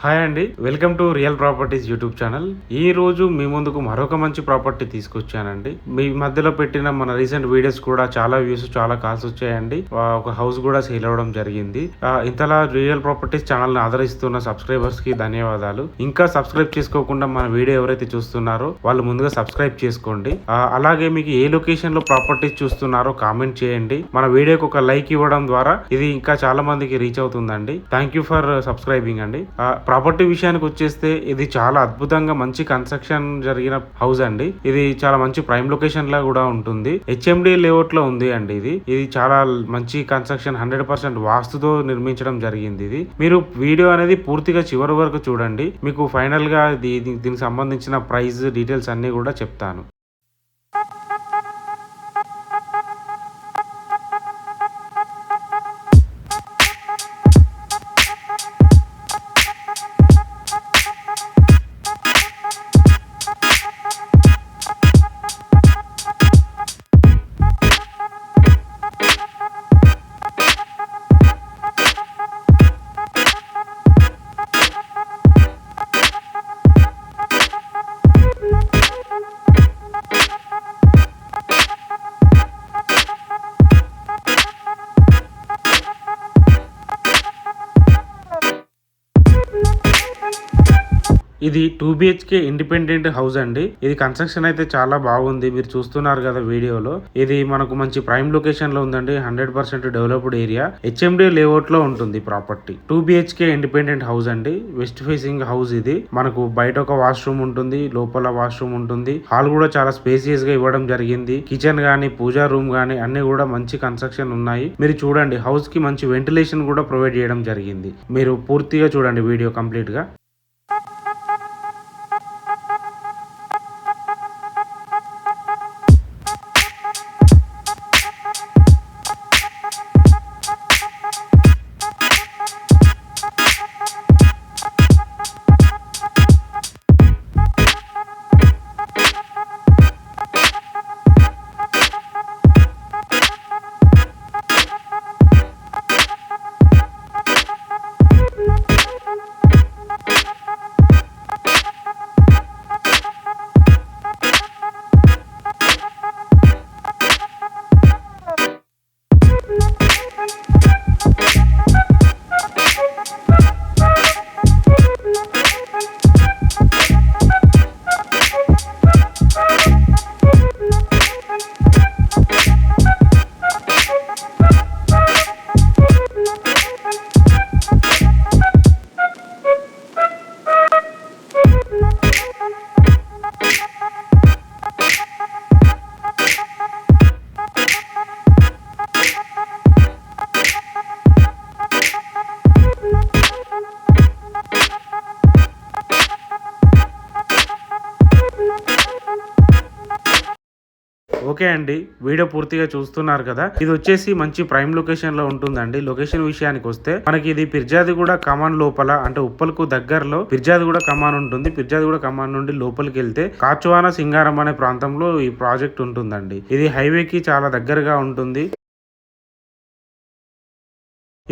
Hi అండి, welcome to real properties YouTube channel. ఈ రోజు మీ ముందుకు మరొక మంచి ప్రాపర్టీ తీసుకొచ్చానండి. మీ మధ్యలో పెట్టిన మన రీసెంట్ వీడియోస్ కూడా చాలా వ్యూస్, చాలా కాల్స్ వచ్చాయండి. ఒక హౌస్ కూడా సేల్ అవ్వడం జరిగింది. ఇంతలా రియల్ ప్రాపర్టీస్ ఛానల్ ని ఆదరిస్తున్న సబ్స్క్రైబర్స్ కి ధన్యవాదాలు. ఇంకా సబ్స్క్రైబ్ చేసుకోకుండా మన వీడియో ఎవరైతే చూస్తున్నారో వాళ్ళు ముందుగా సబ్స్క్రైబ్ చేసుకోండి. అలాగే మీకు ఏ లొకేషన్ లో ప్రాపర్టీస్ చూస్తున్నారో కామెంట్ చేయండి. మన వీడియోకి ఒక లైక్ ఇవ్వడం ద్వారా ఇది ఇంకా చాలా మందికి రీచ్ అవుతుందండి. థ్యాంక్ యూ ఫర్ సబ్స్క్రైబింగ్ అండి. ప్రాపర్టీ విషయానికి వచ్చేస్తే ఇది చాలా అద్భుతంగా మంచి కన్స్ట్రక్షన్ జరిగిన హౌస్ అండి. ఇది చాలా మంచి ప్రైమ్ లొకేషన్ లా కూడా ఉంటుంది. హెచ్ఎండి లేఅవుట్ లో ఉంది అండి. ఇది చాలా మంచి కన్స్ట్రక్షన్, 100% వాస్తుతో నిర్మించడం జరిగింది. ఇది మీరు వీడియో అనేది పూర్తిగా చివరి వరకు చూడండి. మీకు ఫైనల్ గా దీనికి సంబంధించిన ప్రైస్ డీటెయిల్స్ అన్ని కూడా చెప్తాను. ఇది 2 BHK ఇండిపెండెంట్ హౌస్ అండి. ఇది కన్స్ట్రక్షన్ అయితే చాలా బాగుంది. మీరు చూస్తున్నారు కదా వీడియోలో. ఇది మనకు మంచి ప్రైమ్ లొకేషన్ లో ఉందండి. 100% డెవలప్డ్ ఏరియా. హెచ్ఎండి లేఅవుట్ లో ఉంటుంది ప్రాపర్టీ. 2 BHK ఇండిపెండెంట్ హౌస్ అండి. వెస్ట్ ఫేసింగ్ హౌస్ ఇది. మనకు బయట ఒక వాష్రూమ్ ఉంటుంది, లోపల వాష్రూమ్ ఉంటుంది. హాల్ కూడా చాలా స్పేసియస్ గా ఇవ్వడం జరిగింది. కిచెన్ గానీ, పూజా రూమ్ గానీ అన్ని కూడా మంచి కన్స్ట్రక్షన్ ఉన్నాయి. మీరు చూడండి, హౌస్ కి మంచి వెంటిలేషన్ కూడా ప్రొవైడ్ చేయడం జరిగింది. మీరు పూర్తిగా చూడండి వీడియో కంప్లీట్ గా. ఓకే అండి, వీడియో పూర్తిగా చూస్తున్నారు కదా. ఇది వచ్చేసి మంచి ప్రైమ్ లొకేషన్ లో ఉంటుందండి. లొకేషన్ విషయానికి వస్తే మనకి ఇది ఫిర్జాదిగూడ కమాన్ లోపల, అంటే ఉప్పల్కు దగ్గరలో ఫిర్జాదిగూడ కమాన్ ఉంటుంది. ఫిర్జాదిగూడ కమాన్ నుండి లోపలికి వెళ్తే కాచువాన సింగారం అనే ప్రాంతంలో ఈ ప్రాజెక్ట్ ఉంటుందండి. ఇది హైవేకి చాలా దగ్గరగా ఉంటుంది.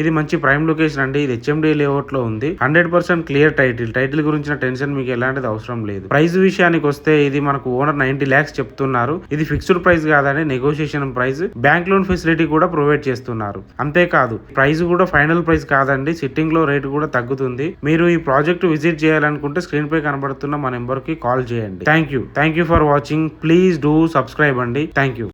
ఇది మంచి ప్రైమ్ లొకేషన్ అండి. ఇది హెచ్ఎండి లేఅవుట్ లో ఉంది. 100% క్లియర్ టైటిల్ గురించిన టెన్షన్ మీకు ఎలాంటిది అవసరం లేదు. ప్రైస్ విషయానికి వస్తే ఇది మనకు ఓనర్ 90 lakhs చెప్తున్నారు. ఇది ఫిక్స్డ్ ప్రైస్ కాదని, negotiation price. Bank loan facility కూడా ప్రొవైడ్ చేస్తున్నారు. అంతేకాదు, ప్రైస్ కూడా ఫైనల్ ప్రైస్ కాదండి. సిట్టింగ్ లో రేట్ కూడా తగ్గుతుంది. మీరు ఈ ప్రాజెక్ట్ విజిట్ చేయాలనుకుంటే స్క్రీన్ పై కనబడుతున్న మా నెంబర్ కి కాల్ చేయండి. Thank you for watching. Please do subscribe అండి. Thank you.